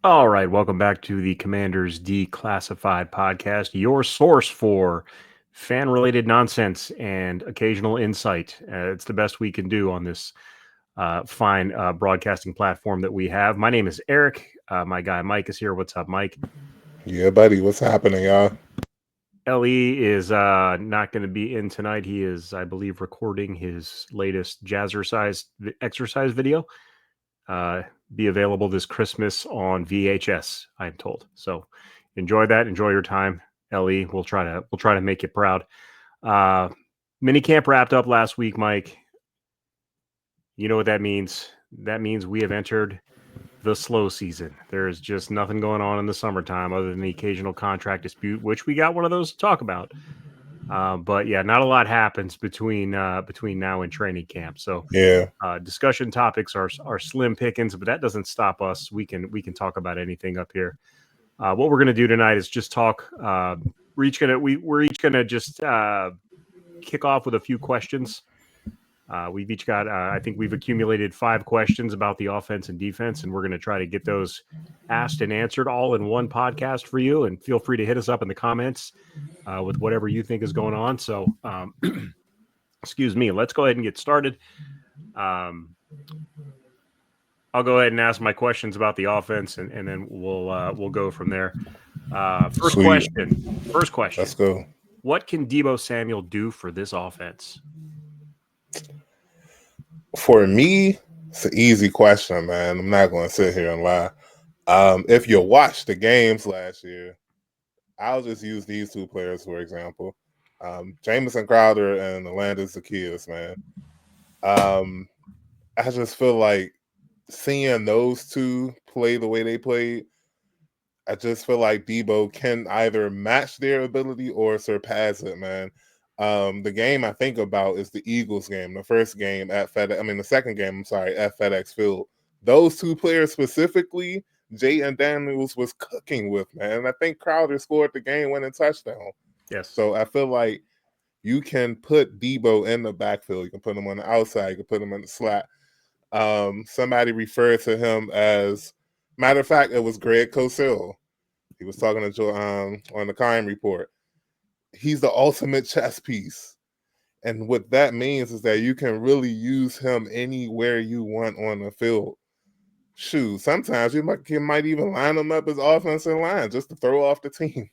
All right, welcome back to the Commanders Declassified podcast, your source for fan related nonsense and occasional insight. It's the best we can do on this fine broadcasting platform that we have. My name is Eric. My guy Mike is here. What's up, Mike? Yeah, buddy, what's happening, y'all? Le is not going to be in tonight. He is, I believe, recording his latest jazzercise exercise video. Be available this Christmas on VHS, I'm told. So enjoy that. Enjoy your time, Le. We'll try to make you proud. Mini camp wrapped up last week, Mike. You know what that means? That means we have entered the slow season. There is just nothing going on in the summertime other than the occasional contract dispute, which we got one of those to talk about. But yeah, not a lot happens between now and training camp. So Yeah, discussion topics are slim pickings, but that doesn't stop us. We can talk about anything up here. What we're gonna do tonight is just talk. We're each gonna just kick off with a few questions. We've each got. I think we've accumulated 5 questions about the offense and defense, and we're going to try to get those asked and answered all in one podcast for you. And feel free to hit us up in the comments with whatever you think is going on. So, excuse me. Let's go ahead and get started. Um, I'll go ahead and ask my questions about the offense, and then we'll go from there. First sweet. question. First Let's question. go. What can Debo Samuel do for this offense? For me, it's an easy question, man. I'm not going to sit here and lie. If you watched the games last year, I'll just use these two players, for example. Jamison Crowder and Alandis Zacchaeus, man. Um, I just feel like seeing those two play the way they played, I just feel like Debo can either match their ability or surpass it, man. The game I think about is the Eagles game, the first game at FedEx. I mean, the second game, I'm sorry, at FedEx Field. Those two players specifically, Jay and Daniels was cooking with, man. I think Crowder scored the game-winning touchdown. Yes. So I feel like you can put Debo in the backfield. You can put him on the outside. You can put him in the slot. Somebody referred to him as, matter of fact, it was Greg Cosell. He was talking to Joe on the Kime Report. He's the ultimate chess piece. And what that means is that you can really use him anywhere you want on the field. Shoot, sometimes you might even line him up as offensive line just to throw off the team.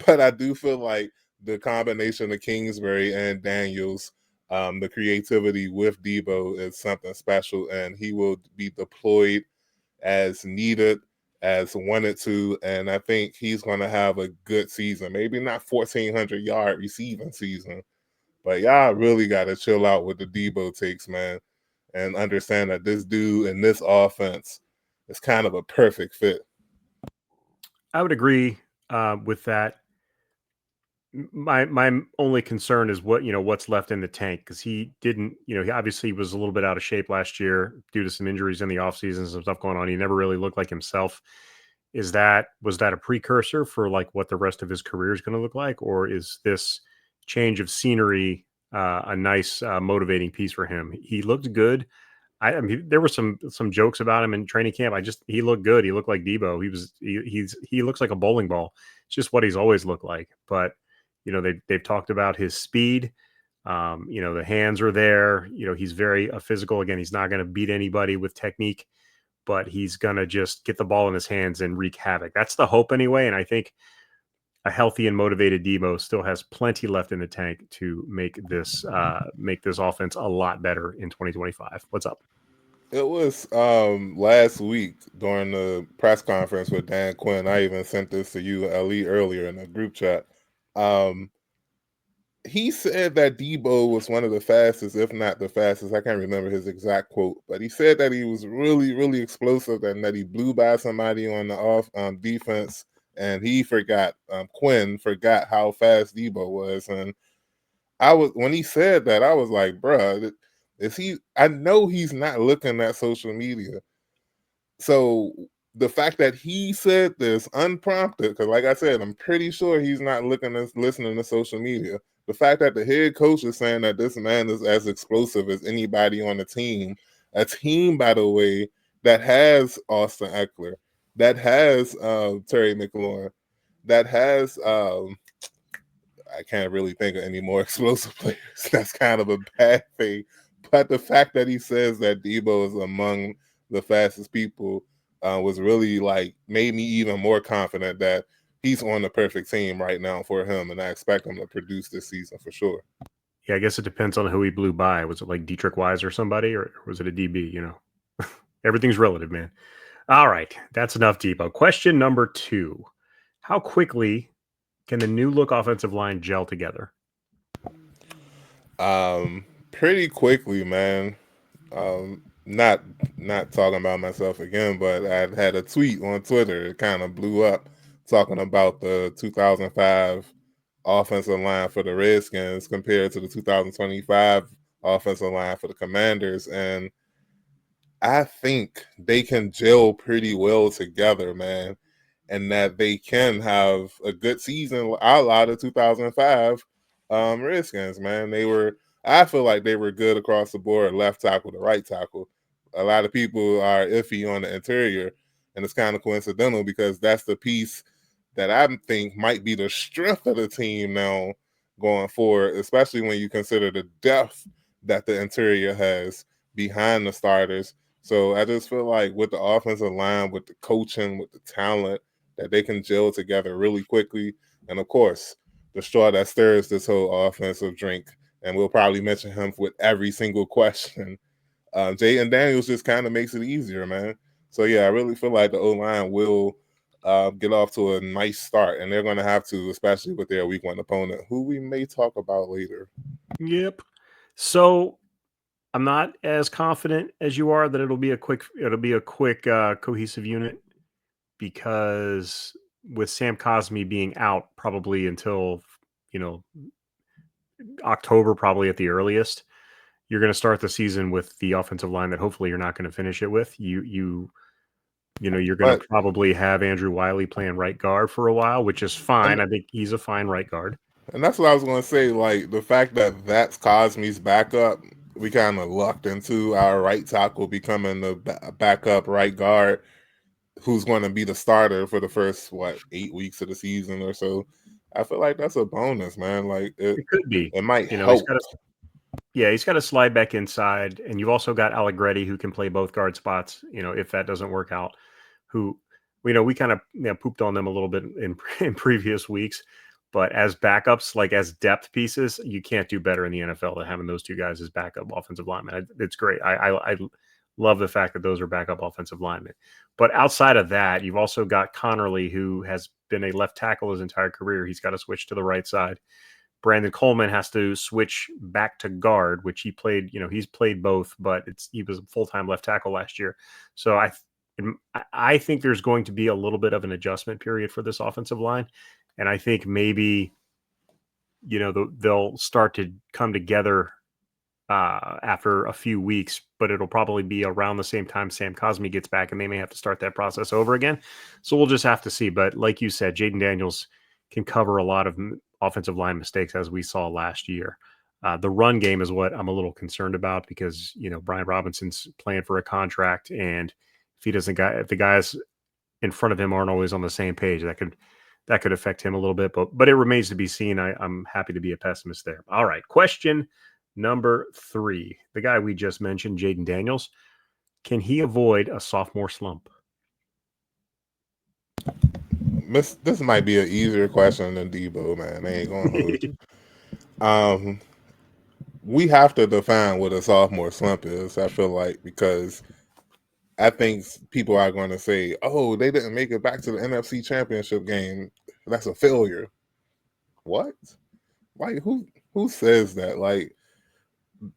But I do feel like the combination of Kingsbury and Daniels, the creativity with Debo is something special, and he will be deployed as needed, as wanted to, and I think he's going to have a good season. Maybe not 1,400-yard receiving season, but y'all really got to chill out with the Debo takes, man, and understand that this dude and this offense is kind of a perfect fit. I would agree with that. My only concern is what's left in the tank because he didn't he obviously was a little bit out of shape last year due to some injuries in the offseason, some stuff going on. He never really looked like himself. Was that a precursor for like what the rest of his career is going to look like, or is this change of scenery a nice motivating piece for him? He looked good. I mean, there were some jokes about him in training camp. He looked good. He looked like Debo. He looks like a bowling ball. It's just what he's always looked like. But they've talked about his speed. The hands are there. He's very physical. Again, he's not going to beat anybody with technique, but he's going to just get the ball in his hands and wreak havoc. That's the hope anyway. And I think a healthy and motivated Debo still has plenty left in the tank to make this offense a lot better in 2025. What's up? It was last week during the press conference with Dan Quinn. I even sent this to you, Ali, earlier in the group chat. Um, he said that Debo was one of the fastest, if not the fastest. I can't remember his exact quote, but he said that he was really, really explosive and that he blew by somebody on the off defense, and he forgot. Quinn forgot how fast Debo was, and I was when he said that, I was like, bruh, is he? I know he's not looking at social media, so the fact that he said this unprompted, because like I said, I'm pretty sure he's not listening to social media. The fact that the head coach is saying that this man is as explosive as anybody on the team, a team, by the way, that has Austin Eckler, that has Terry McLaurin, that has I can't really think of any more explosive players. That's kind of a bad thing. But the fact that he says that Debo is among the fastest people was really like made me even more confident that he's on the perfect team right now for him, and I expect him to produce this season for sure. Yeah, I guess it depends on who he blew by. Was it like Dietrich Wise or somebody, or was it a DB? Everything's relative, man. All right, that's enough, Debo. Question number 2: how quickly can the new look offensive line gel together? Pretty quickly, man. Not talking about myself again, but I had a tweet on Twitter. It kind of blew up talking about the 2005 offensive line for the Redskins compared to the 2025 offensive line for the Commanders, and I think they can gel pretty well together, man, and that they can have a good season a la the 2005 Redskins, man. I feel like they were good across the board, left tackle to right tackle. A lot of people are iffy on the interior, and it's kind of coincidental because that's the piece that I think might be the strength of the team now going forward, especially when you consider the depth that the interior has behind the starters. So I just feel like with the offensive line, with the coaching, with the talent, that they can gel together really quickly. And of course, the straw that stirs this whole offensive drink, and we'll probably mention him with every single question. Jayden Daniels just kind of makes it easier, man. So yeah, I really feel like the O-line will get off to a nice start, and they're going to have to, especially with their week 1 opponent, who we may talk about later. Yep. So I'm not as confident as you are that it'll be a quick cohesive unit, because with Sam Cosmi being out probably until you know October, probably at the earliest, you're going to start the season with the offensive line that hopefully you're not going to finish it with. You're going But to probably have Andrew Wiley playing right guard for a while, which is fine. and I think he's a fine right guard. and that's what I was going to say. Like the fact that that's Cosmi's backup, we kind of lucked into our right tackle becoming the backup right guard, who's going to be the starter for the first 8 weeks of the season or so. I feel like that's a bonus, man. Like it, It could be. it might He's help. got he's got to slide back inside, and you've also got Allegretti who can play both guard spots. If that doesn't work out, who we kind of pooped on them a little bit in in previous weeks, but as backups, like as depth pieces, you can't do better in the NFL than having those two guys as backup offensive linemen. It's great. I love the fact that those are backup offensive linemen. But outside of that, you've also got Connerly, who has been a left tackle his entire career. He's got to switch to the right side. Brandon Coleman has to switch back to guard, which he played. He's played both, but he was a full-time left tackle last year. So I think there's going to be a little bit of an adjustment period for this offensive line, and I think maybe they'll start to come together after a few weeks, but it'll probably be around the same time Sam Cosmi gets back, and they may have to start that process over again. So we'll just have to see. But like you said, Jayden Daniels can cover a lot of offensive line mistakes, as we saw last year. The run game is what I'm a little concerned about, because Brian Robinson's playing for a contract, and if the guys in front of him aren't always on the same page, that could affect him a little bit. But it remains to be seen. I'm happy to be a pessimist there. All right, question number 3: the guy we just mentioned, Jayden Daniels, can he avoid a sophomore slump? This might be an easier question than Debo, man. They ain't gonna hold you. We have to define what a sophomore slump is, I feel like, because I think people are going to say, oh, they didn't make it back to the NFC Championship game. That's a failure. What? Like, who says that? Like,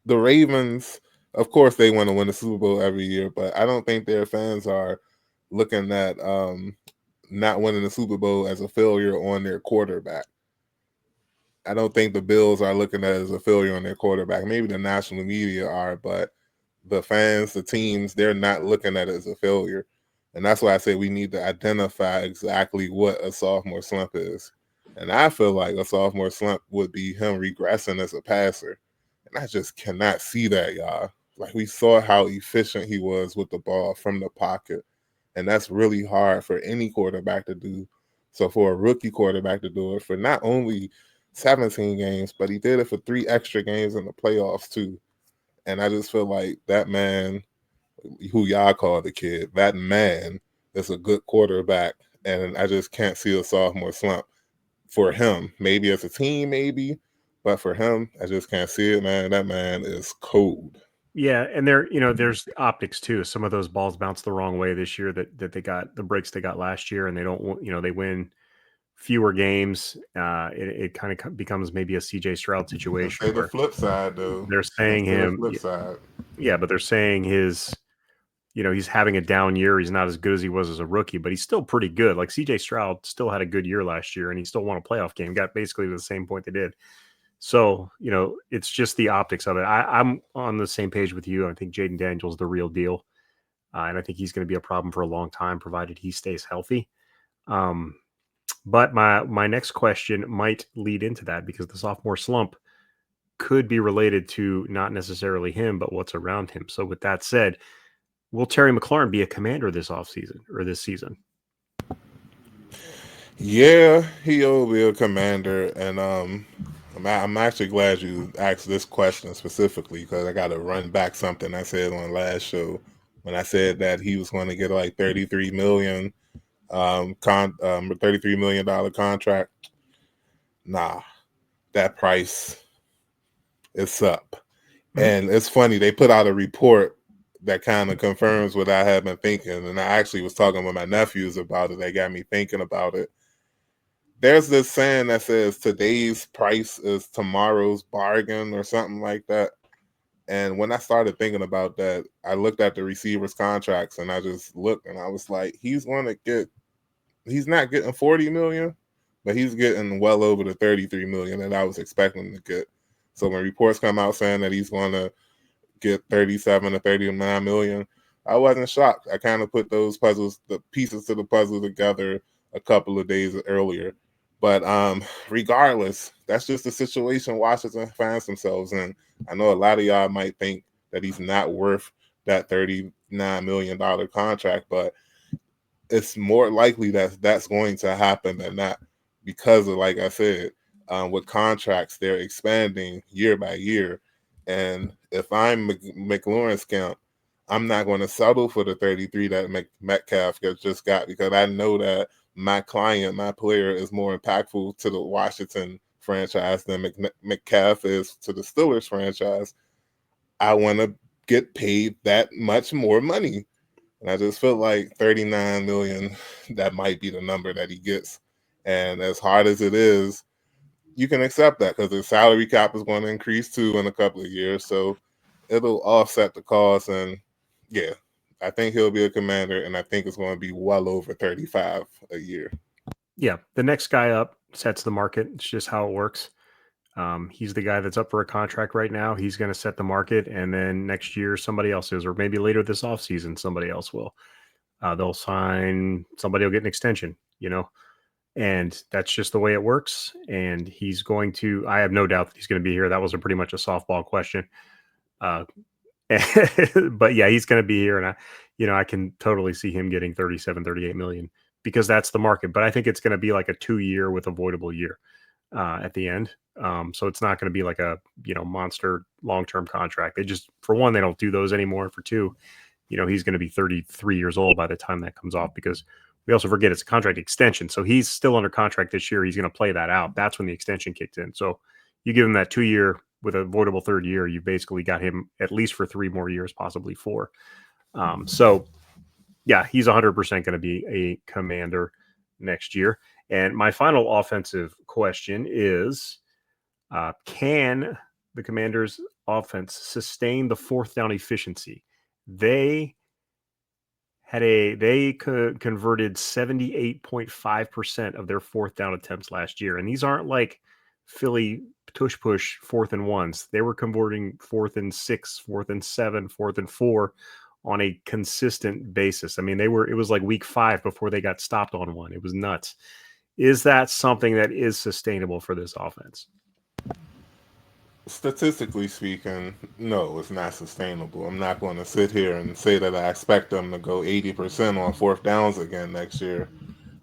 the Ravens, of course, they want to win the Super Bowl every year, but I don't think their fans are looking at not winning the Super Bowl as a failure on their quarterback. I don't think the Bills are looking at it as a failure on their quarterback. Maybe the national media are, but the fans, the teams, they're not looking at it as a failure. And that's why I say we need to identify exactly what a sophomore slump is. And I feel like a sophomore slump would be him regressing as a passer. And I just cannot see that, y'all. Like, we saw how efficient he was with the ball from the pocket. And that's really hard for any quarterback to do. So for a rookie quarterback to do it for not only 17 games, but he did it for 3 extra games in the playoffs too. And I just feel like that man, who y'all call the kid, that man is a good quarterback. And I just can't see a sophomore slump for him. Maybe as a team, maybe. But for him, I just can't see it, man. That man is cold. Yeah, and there's optics too. Some of those balls bounced the wrong way this year that they got the breaks they got last year, and they don't, they win fewer games. It kind of becomes maybe a CJ Stroud situation Say the where flip side, though. they're saying The him, flip side. yeah, but they're saying he's having a down year. He's not as good as he was as a rookie, but he's still pretty good. Like CJ Stroud still had a good year last year, and he still won a playoff game. Got basically to the same point they did. So, it's just the optics of it. I'm on the same page with you. I think Jaden Daniels is the real deal. And I think he's going to be a problem for a long time, provided he stays healthy. But my next question might lead into that, because the sophomore slump could be related to not necessarily him, but what's around him. So with that said, will Terry McLaurin be a Commander this offseason or this season? Yeah, he'll be a Commander, and I'm actually glad you asked this question specifically, because I got to run back something I said on last show when I said that he was going to get like $33 million, $33 million contract. Nah, that price is up. Mm-hmm. And it's funny, they put out a report that kind of confirms what I had been thinking, and I actually was talking with my nephews about it. They got me thinking about it. There's this saying that says today's price is tomorrow's bargain or something like that. And when I started thinking about that, I looked at the receivers' contracts, and I just looked, and I was like, he's not getting 40 million, but he's getting well over the 33 million that I was expecting to get. So when reports come out saying that he's going to get 37 or 39 million, I wasn't shocked. I kind of put the pieces to the puzzle together a couple of days earlier. But regardless, that's just the situation Washington finds themselves in. I know a lot of y'all might think that he's not worth that $39 million contract, but it's more likely that that's going to happen than not, because of, like I said, with contracts, they're expanding year by year. And if I'm McLaurin's camp, I'm not going to settle for the 33 that Metcalf just got, because I know that my client, my player, is more impactful to the Washington franchise than Metcalf is to the Steelers franchise. I want to get paid that much more money. And I just feel like 39 million, that might be the number that he gets. And as hard as it is, you can accept that, because the salary cap is going to increase too in a couple of years. So it'll offset the cost. And yeah, I think he'll be a Commander, and I think it's going to be well over 35 a year. Yeah, the next guy up sets the market. It's just how it works. He's the guy that's up for a contract right now. He's going to set the market, and then next year somebody else is, or maybe later this offseason somebody else will. They'll sign, somebody will get an extension, and that's just the way it works. And he's going to, I have no doubt that he's going to be here. That was pretty much a softball question. But yeah, he's going to be here, and I can totally see him getting 37, 38 million, because that's the market. But I think it's going to be like a 2-year with avoidable year at the end. So it's not going to be like a, monster long-term contract. They just, for one, they don't do those anymore. For two, he's going to be 33 years old by the time that comes off, because we also forget it's a contract extension. So he's still under contract this year. He's going to play that out. That's when the extension kicked in. So you give him that 2-year with an avoidable third year, you basically got him at least for 3 more years, possibly 4. So yeah, he's 100% going to be a Commander next year. And my final offensive question is, can the Commanders' offense sustain the 4th down efficiency? They converted 78.5% of their 4th down attempts last year. And these aren't like Philly tush push 4th and 1s. They were converting 4th and 6, 4th and 7, 4th and 4 on a consistent basis. I mean, it was like week 5 before they got stopped on one. It was nuts. Is that something that is sustainable for this offense? statistically speaking, no, it's not sustainable. I'm not going to sit here and say that I expect them to go 80% on fourth downs again next year.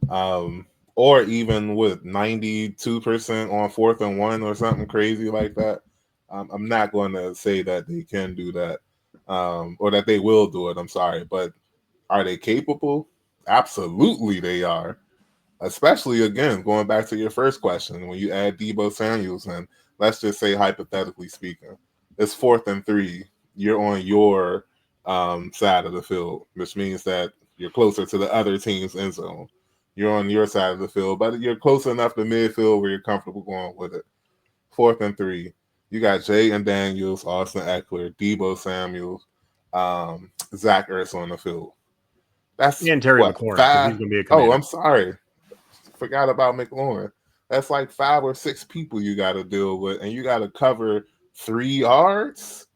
Um, or even with 92% on 4th and 1 or something crazy like that. I'm not going to say that they can do that, or that they will do it. I'm sorry, but are they capable? Absolutely, they are. Especially again, going back to your first question, when you add Debo Samuels in, let's just say hypothetically speaking, it's 4th and 3. You're on your side of the field, which means that you're closer to the other team's end zone. You're on your side of the field, but you're close enough to midfield where you're comfortable going with it. 4th and 3. You got Jay and Daniels, Austin Eckler, Debo Samuels, Zach Ertz on the field. That's And Terry what, McLaurin, because he's 5? going to be a Oh, commander. I'm sorry. Forgot about McLaurin. That's like 5 or 6 people you got to deal with, and you got to cover 3 yards.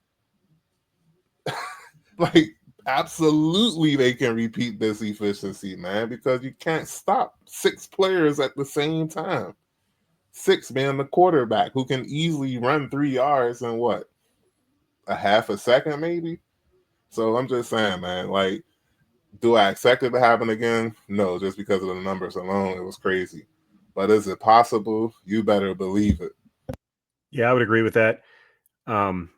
Like, absolutely, they can repeat this efficiency, man, because you can't stop 6 players at the same time. 6 being the quarterback who can easily run 3 yards in what, a half a second, maybe. So I'm just saying, man, like, do I expect it to happen again? No, just because of the numbers alone, it was crazy. But is it possible? You better believe it. Yeah, I would agree with that. Um,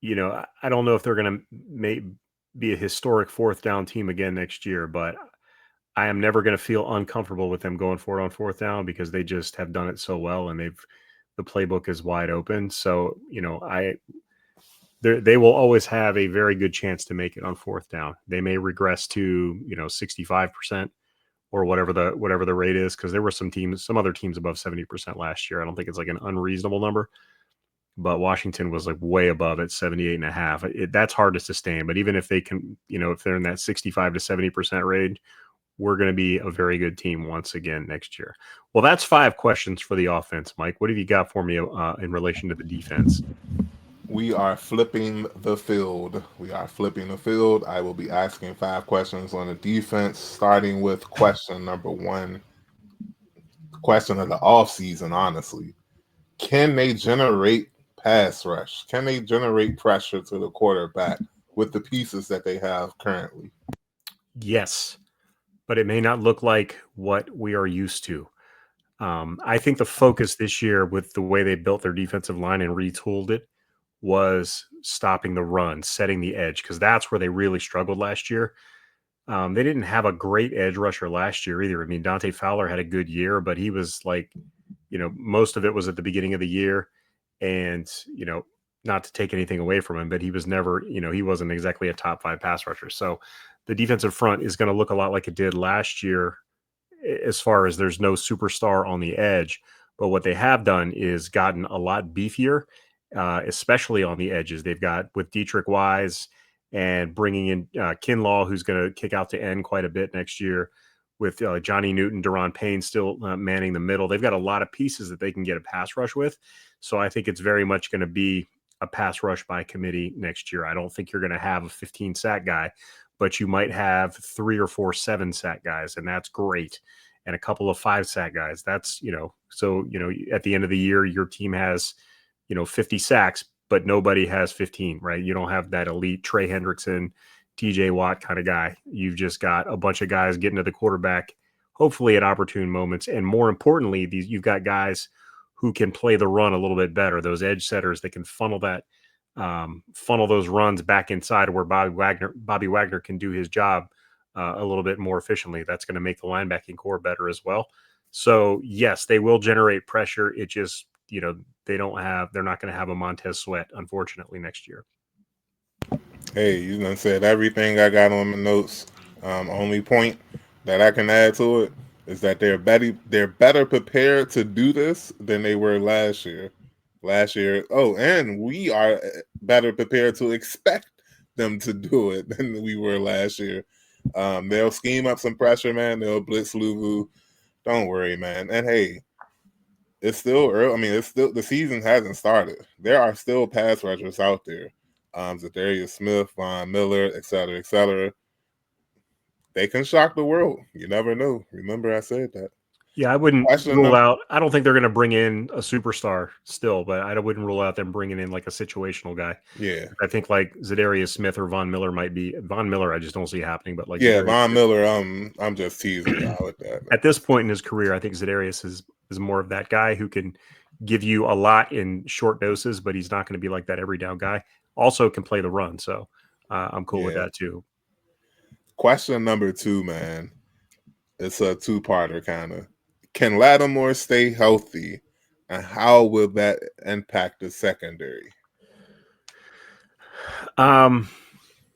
I don't know if they're going to be a historic fourth down team again next year, but I am never going to feel uncomfortable with them going for it on fourth down because they just have done it so well and the playbook is wide open. So, they will always have a very good chance to make it on fourth down. They may regress to, 65% or whatever the rate is. Cause there were some other teams above 70% last year. I don't think it's like an unreasonable number, but Washington was like way above at 78.5. That's hard to sustain. But even if they can, if they're in that 65 to 70% range, we're going to be a very good team once again next year. Well, that's 5 questions for the offense, Mike. What have you got for me in relation to the defense? We are flipping the field. We are flipping the field. I will be asking 5 questions on the defense, starting with question number 1. Question of the offseason, honestly. Can they generate pass rush? Can they generate pressure to the quarterback with the pieces that they have currently? Yes, but it may not look like what we are used to. I think the focus this year with the way they built their defensive line and retooled it was stopping the run, setting the edge, because that's where they really struggled last year. They didn't have a great edge rusher last year either. I mean, Dante Fowler had a good year, but he was like, most of it was at the beginning of the year. And, not to take anything away from him, but he was never, he wasn't exactly a top 5 pass rusher. So the defensive front is going to look a lot like it did last year as far as there's no superstar on the edge. But what they have done is gotten a lot beefier, especially on the edges. They've got with Dietrich Wise and bringing in Kinlaw, who's going to kick out to end quite a bit next year, with Johnny Newton, Daron Payne still manning the middle. They've got a lot of pieces that they can get a pass rush with. So I think it's very much going to be a pass rush by committee next year. I don't think you're going to have a 15 sack guy, but you might have 3 or 4 7 sack guys, and that's great. And a couple of 5 sack guys. That's, so, at the end of the year, your team has, 50 sacks, but nobody has 15, right? You don't have that elite Trey Hendrickson, TJ Watt kind of guy. You've just got a bunch of guys getting to the quarterback, hopefully at opportune moments. And more importantly, you've got guys who can play the run a little bit better. Those edge setters that can funnel those runs back inside where Bobby Wagner can do his job a little bit more efficiently. That's going to make the linebacking core better as well. So yes, they will generate pressure. It just, they're not going to have a Montez Sweat, unfortunately, next year. Hey, you done said everything I got on my notes. Only point that I can add to it is that they're better prepared to do this than they were last year. And we are better prepared to expect them to do it than we were last year. They'll scheme up some pressure, man. They'll blitz Luvu. Don't worry, man. And hey, it's still early. I mean, it's still, the season hasn't started. There are still pass rushers out there. Zadarius Smith, Von Miller, et cetera, et cetera. They can shock the world. You never know. Remember I said that. Yeah, I wouldn't Question rule number. out. I don't think they're going to bring in a superstar still, but I wouldn't rule out them bringing in like a situational guy. Yeah, I think like Zadarius Smith or Von Miller might be. Von Miller, I just don't see happening, but like yeah, Zadarius Von Smith, Miller. I'm just teasing y'all with that. at this point in his career, I think Zadarius is more of that guy who can give you a lot in short doses, but he's not going to be like that every down guy. Also, can play the run, so I'm cool with Yeah. that too. Question number 2, man. It's a two-parter kind of. Can Lattimore stay healthy, and how will that impact the secondary? I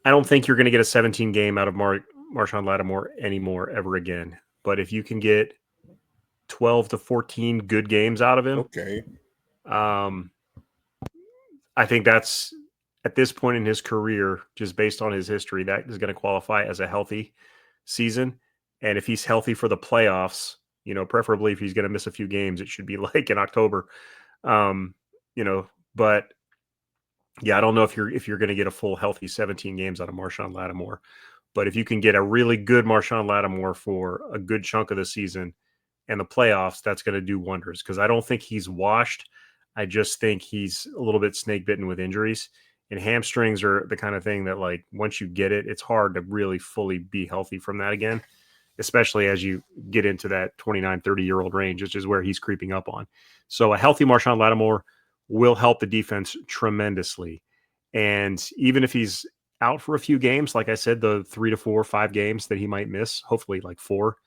don't think you're going to get a 17 game out of Marshawn Lattimore anymore ever again. But if you can get 12 to 14 good games out of him, Okay. um, I think that's at this point in his career, just based on his history, that is going to qualify as a healthy season. And if he's healthy for the playoffs, preferably if he's going to miss a few games, it should be like in October. Um, but yeah, I don't know if you're going to get a full healthy 17 games out of Marshawn Lattimore. But if you can get a really good Marshawn Lattimore for a good chunk of the season and the playoffs, that's going to do wonders because I don't think he's washed. I just think he's a little bit snake bitten with injuries. And hamstrings are the kind of thing that, like, once you get it, it's hard to really fully be healthy from that again, especially as you get into that 29, 30-year-old range, which is where he's creeping up on. So a healthy Marshawn Lattimore will help the defense tremendously. And even if he's out for a few games, like I said, the 3 to 4 or 5 games that he might miss, hopefully like 4,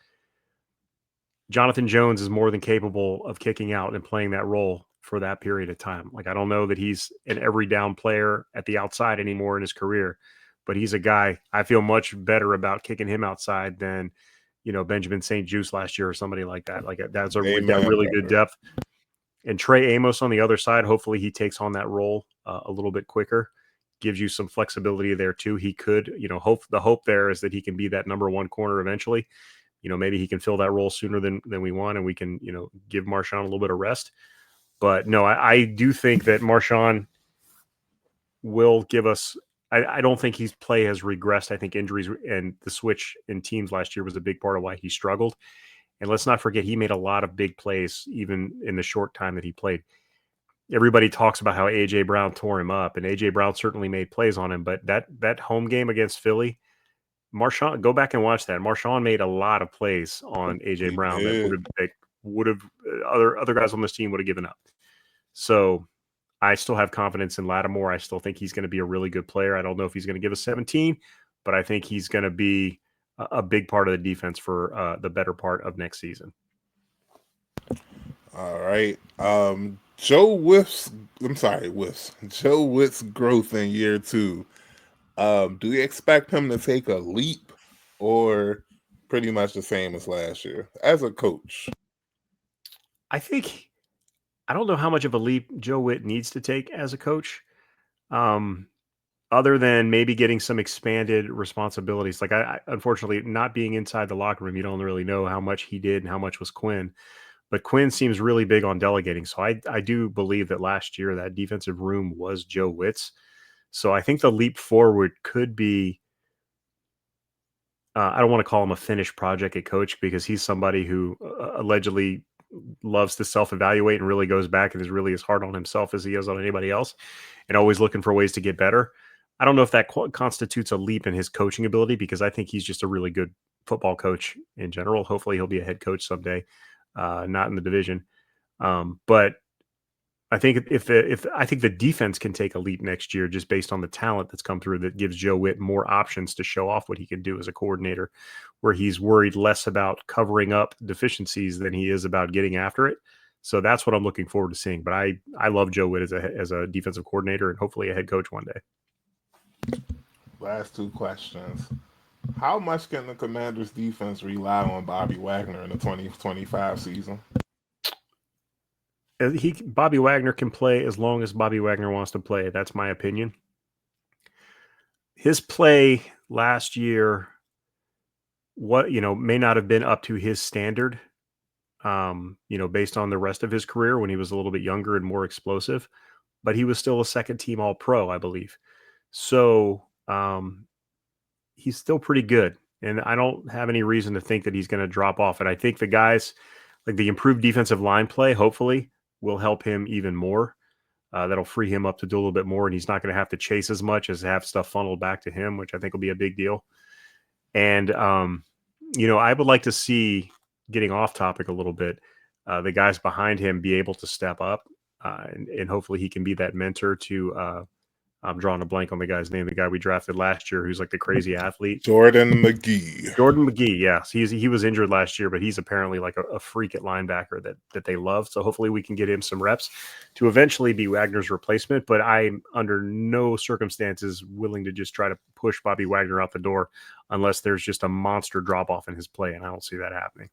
Jonathan Jones is more than capable of kicking out and playing that role for that period of time. Like, I don't know that he's an every down player at the outside anymore in his career, but he's a guy I feel much better about kicking him outside than, Benjamin St. Juice last year or somebody like that. Like, we've got Amen, really good brother. depth. And Trey Amos on the other side, hopefully he takes on that role a little bit quicker, gives you some flexibility there too. He could, the hope there is that he can be that number one corner eventually. Maybe he can fill that role sooner than we want, and we can, give Marshawn a little bit of rest. But no, I do think that Marshawn will give us. I don't think his play has regressed. I think injuries and the switch in teams last year was a big part of why he struggled. And let's not forget, he made a lot of big plays even in the short time that he played. Everybody talks about how A.J. Brown tore him up, and A.J. Brown certainly made plays on him. But that home game against Philly, Marshawn, go back and watch that. Marshawn made a lot of plays on A.J. He Brown that did. would have other guys on this team would have given up. So I still have confidence in Lattimore. I still think he's going to be a really good player. I don't know if he's going to give us 17, but I think he's going to be a big part of the defense for the better part of next season. All right. Joe Witt's Joe Witt's growth in year 2. Do you expect him to take a leap or pretty much the same as last year as a coach? I don't know how much of a leap Joe Witt needs to take as a coach. Other than maybe getting some expanded responsibilities. Like, I unfortunately, not being inside the locker room, you don't really know how much he did and how much was Quinn. But Quinn seems really big on delegating. So I do believe that last year that defensive room was Joe Witt's. So I think the leap forward could be, I don't want to call him a finished project at coach because he's somebody who allegedly loves to self-evaluate and really goes back and is really as hard on himself as he is on anybody else and always looking for ways to get better. I don't know if that constitutes a leap in his coaching ability because I think he's just a really good football coach in general. Hopefully he'll be a head coach someday, not in the division. But I think if I think the defense can take a leap next year just based on the talent that's come through that gives Joe Witt more options to show off what he can do as a coordinator, where he's worried less about covering up deficiencies than he is about getting after it. So that's what I'm looking forward to seeing. But I love Joe Witt as a defensive coordinator and hopefully a head coach one day. Last 2 questions. How much can the Commanders defense rely on Bobby Wagner in the 2025 season? Bobby Wagner can play as long as Bobby Wagner wants to play. That's my opinion. His play last year, may not have been up to his standard, based on the rest of his career when he was a little bit younger and more explosive, but he was still a second team All Pro, I believe. So he's still pretty good. And I don't have any reason to think that he's going to drop off. And I think the guys like the improved defensive line play, hopefully, will help him even more. That'll free him up to do a little bit more, and he's not going to have to chase as much as have stuff funneled back to him, which I think will be a big deal. And I would like to see, getting off topic a little bit, the guys behind him be able to step up, and hopefully he can be that mentor to. I'm drawing a blank on the guy's name. The guy we drafted last year, who's like the crazy athlete, Jordan McGee. Jordan McGee. Yes, he was injured last year, but he's apparently like a freak at linebacker that they love. So hopefully we can get him some reps to eventually be Wagner's replacement. But I'm under no circumstances willing to just try to push Bobby Wagner out the door unless there's just a monster drop off in his play, and I don't see that happening.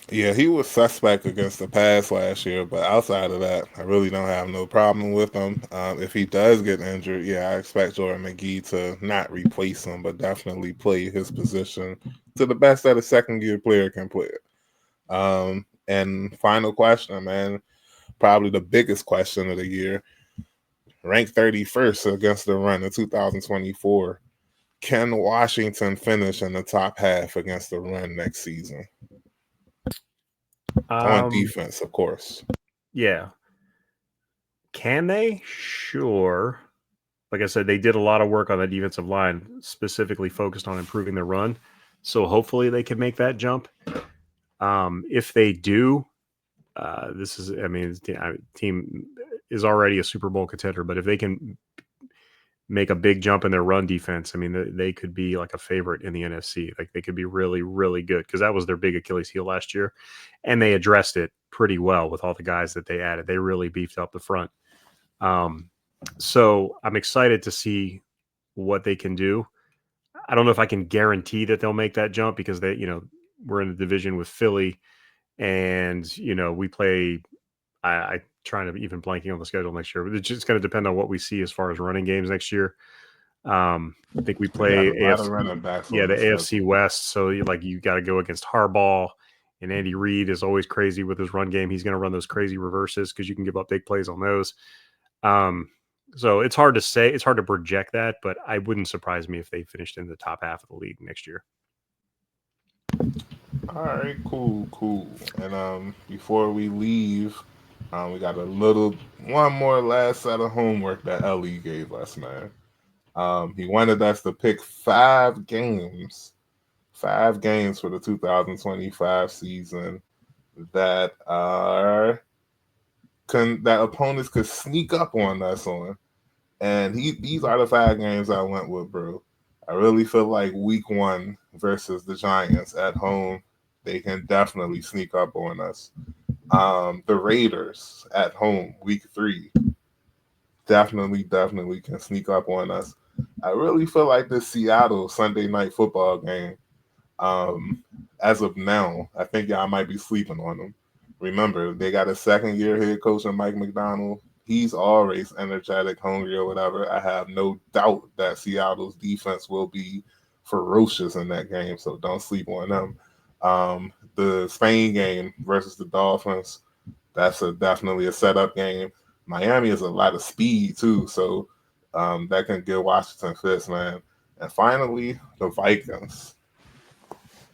Yeah, he was suspect against the pass last year, but outside of that, I really don't have no problem with him. If he does get injured, yeah, I expect Jordan McGee to not replace him, but definitely play his position to the best that a second-year player can play it. And final question, man, probably the biggest question of the year. Ranked 31st against the run in 2024. Can Washington finish in the top half against the run next season? On defense, of course. Yeah. Can they? Sure. Like I said, they did a lot of work on the defensive line, specifically focused on improving their run. So hopefully they can make that jump. If they do, team is already a Super Bowl contender, but if they can make a big jump in their run defense, I mean, they could be like a favorite in the NFC. Like they could be really, really good because that was their big Achilles heel last year. And they addressed it pretty well with all the guys that they added. They really beefed up the front. So I'm excited to see what they can do. I don't know if I can guarantee that they'll make that jump because we're in the division with Philly and, we play, I trying to even blanking on the schedule next year, but it's just going to depend on what we see as far as running games next year. I think we play the AFC West. So you got to go against Harbaugh, and Andy Reid is always crazy with his run game. He's going to run those crazy reverses because you can give up big plays on those. So it's hard to say, it's hard to project that, but I wouldn't surprise me if they finished in the top half of the league next year. All right, cool. And before we leave, we got one more last set of homework that Ellie gave us, man. He wanted us to pick 5 games for the 2025 season that opponents could sneak up on us on. And these are the 5 games I went with, bro. I really feel like week 1 versus the Giants at home, they can definitely sneak up on us. The Raiders at home, week 3, definitely can sneak up on us. I really feel like this Seattle Sunday night football game, as of now, I think y'all might be sleeping on them. Remember, they got a second-year head coach in Mike McDonald. He's always energetic, hungry, or whatever. I have no doubt that Seattle's defense will be ferocious in that game, so don't sleep on them. The Spain game versus the Dolphins, that's definitely a setup game. Miami is a lot of speed too, so that can give Washington fits, man. And finally, the Vikings.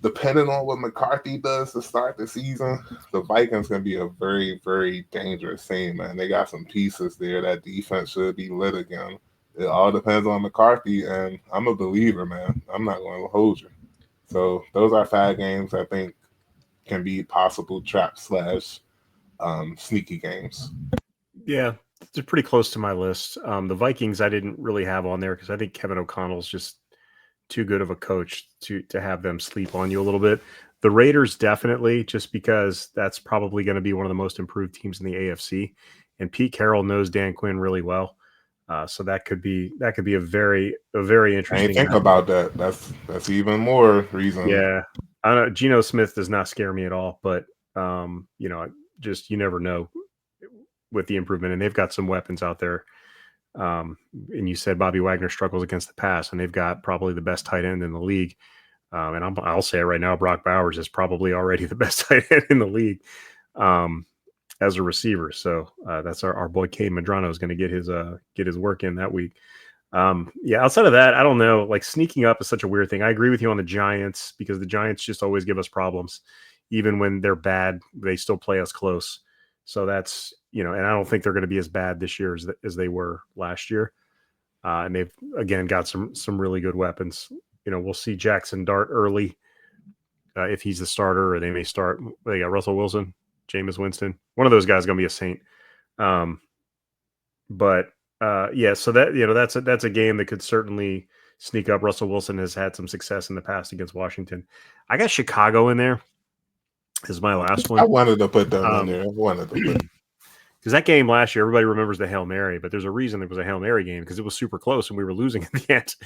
Depending on what McCarthy does to start the season, the Vikings can be a very, very dangerous team, man. They got some pieces there. That defense should be lit again. It all depends on McCarthy, and I'm a believer, man. I'm not going to hold you. So those are 5 games I think can be possible trap / sneaky games. Yeah, it's pretty close to my list. The Vikings I didn't really have on there because I think Kevin O'Connell's just too good of a coach to have them sleep on you a little bit. The Raiders definitely, just because that's probably going to be one of the most improved teams in the AFC, and Pete Carroll knows Dan Quinn really well. So that could be a very interesting. I ain't think about that. That's even more reason. Yeah, I know Geno Smith does not scare me at all, but you never know with the improvement, and they've got some weapons out there. And you said Bobby Wagner struggles against the pass, and they've got probably the best tight end in the league. And I'll say it right now, Brock Bowers is probably already the best tight end in the league as a receiver. So that's our boy Kane Madrano is going to get his work in that week. Outside of that, I don't know. Like sneaking up is such a weird thing. I agree with you on the Giants because the Giants just always give us problems. even when they're bad, they still play us close. So that's, and I don't think they're going to be as bad this year as they were last year. And they've again got some really good weapons. We'll see Jackson Dart early if he's the starter, or they may start. They got Russell Wilson, Jameis Winston. One of those guys is going to be a saint. But so that's a game that could certainly sneak up. Russell Wilson has had some success in the past against Washington. I got Chicago in there as my last one. I wanted to put them in there. I wanted to put because that game last year, everybody remembers the Hail Mary, but there's a reason there was a Hail Mary game because it was super close and we were losing at the end.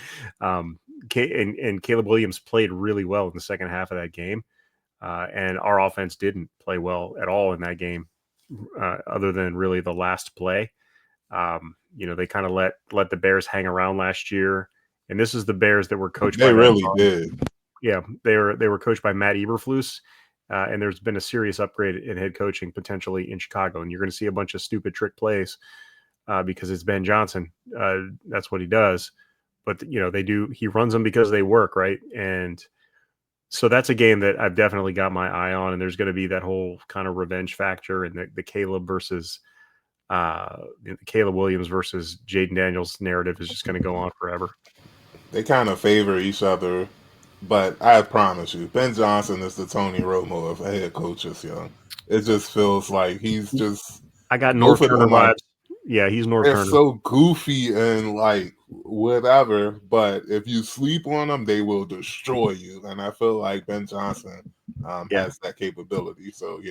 And Caleb Williams played really well in the second half of that game. And our offense didn't play well at all in that game, other than really the last play. They kind of let the Bears hang around last year. And this is the Bears that were coached by really did. Yeah, they were coached by Matt Eberflus. And there's been a serious upgrade in head coaching potentially in Chicago. And you're going to see a bunch of stupid trick plays because it's Ben Johnson. That's what he does. But, he runs them because they work, right? And so that's a game that I've definitely got my eye on. And there's going to be that whole kind of revenge factor and the Caleb versus Caleb Williams versus Jaden Daniels narrative is just going to go on forever. They kind of favor each other. But I promise you, Ben Johnson is the Tony Romo of head coaches, young. It just feels like he's just. I got North Turner vibes. Yeah, he's North Turner. They're so goofy and like whatever, but if you sleep on them, they will destroy you. And I feel like Ben Johnson has that capability. So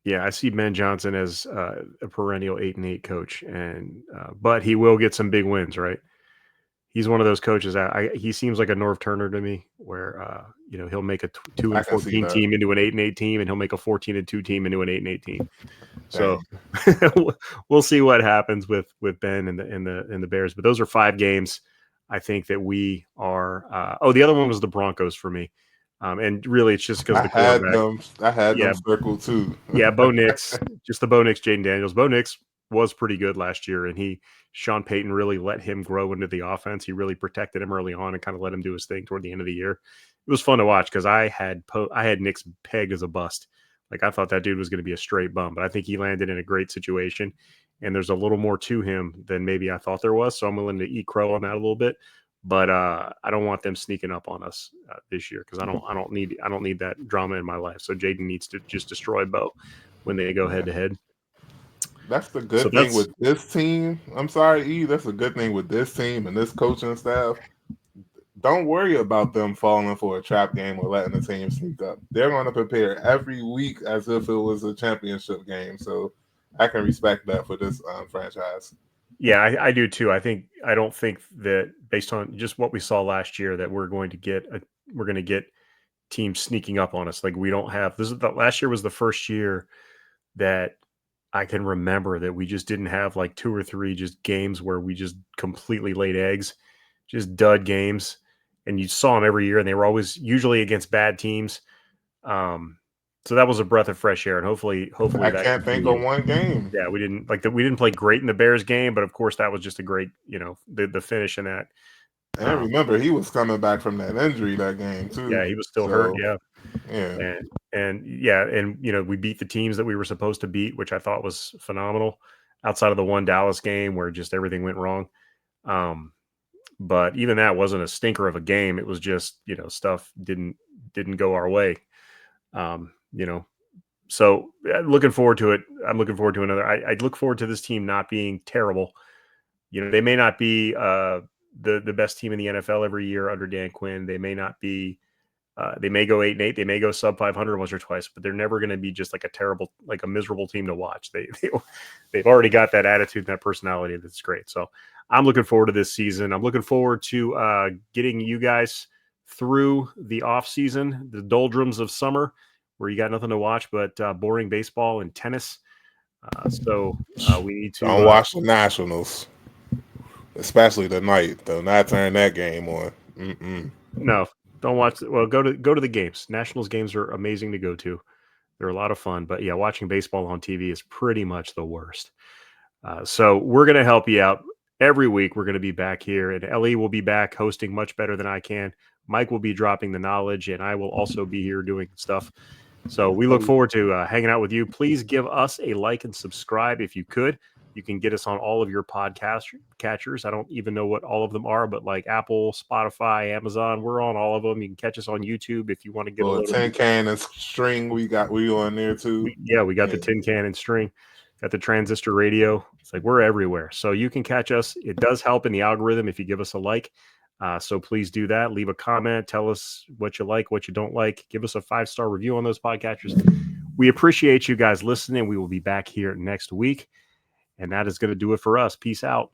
yeah, I see Ben Johnson as a perennial 8-8 coach, and but he will get some big wins, right? He's one of those coaches. He seems like a Norv Turner to me, where he'll make a 2-14 team into an 8-8 team, and he'll make a 14-2 team into an 8-8 team. So we'll see what happens with Ben and the Bears. But those are 5 games. I think that we are. The other one was the Broncos for me, and really it's just because the quarterback. I had them circled too. Yeah, Bo Nix, just the Bo Nix, Jaden Daniels. Bo Nix was pretty good last year, and Sean Payton really let him grow into the offense. He really protected him early on and kind of let him do his thing toward the end of the year. It was fun to watch because I had Nix pegged as a bust. Like I thought that dude was going to be a straight bum, but I think he landed in a great situation, and there's a little more to him than maybe I thought there was. So I'm willing to eat crow on that a little bit, but I don't want them sneaking up on us this year because I don't need that drama in my life. So Jaden needs to just destroy Bo when they go head to head. That's the good thing with this team. I'm sorry, E. That's a good thing with this team and this coaching staff. Don't worry about them falling for a trap game or letting the team sneak up. They're going to prepare every week as if it was a championship game. So I can respect that for this franchise. Yeah, I do too. I don't think that based on just what we saw last year that we're going to get teams sneaking up on us. Like we don't have last year was the first year that I can remember that we just didn't have like 2 or 3 just games where we just completely laid eggs, just dud games. And you saw them every year and they were always usually against bad teams. So that was a breath of fresh air. And hopefully I can't think of one game. Yeah. We didn't play great in the Bears game, but of course that was just a great, the finish in that. And I remember he was coming back from that injury that game too. Yeah. He was still hurt. Yeah. And we beat the teams that we were supposed to beat, which I thought was phenomenal outside of the one Dallas game where just everything went wrong. But even that wasn't a stinker of a game. It was just, stuff didn't go our way. So looking forward to it. I'm looking forward to another. I look forward to this team not being terrible. They may not be the best team in the NFL every year under Dan Quinn. They may not be. They may go 8-8. They may go sub 500 once or twice, but they're never going to be just like a miserable team to watch. They've already got that attitude and that personality that's great. So I'm looking forward to this season. I'm looking forward to getting you guys through the off season, the doldrums of summer, where you got nothing to watch but boring baseball and tennis. So we need to don't watch the Nationals, especially tonight. Though not turn that game on. No. Don't watch. Well, go to the games. Nationals games are amazing to go to. They're a lot of fun. But yeah, watching baseball on TV is pretty much the worst. So we're going to help you out every week. We're going to be back here, and Ellie will be back hosting much better than I can. Mike will be dropping the knowledge, and I will also be here doing stuff. So we look forward to hanging out with you. Please give us a like and subscribe if you could. You can get us on all of your podcast catchers. I don't even know what all of them are, but like Apple, Spotify, Amazon, we're on all of them. You can catch us on YouTube if you want to get a little Tin Can and String. We on there too. We got the Tin Can and String, got the Transistor Radio. It's like we're everywhere. So you can catch us. It does help in the algorithm if you give us a like. So please do that. Leave a comment. Tell us what you like, what you don't like. Give us a 5-star review on those podcatchers. We appreciate you guys listening. We will be back here next week. And that is going to do it for us. Peace out.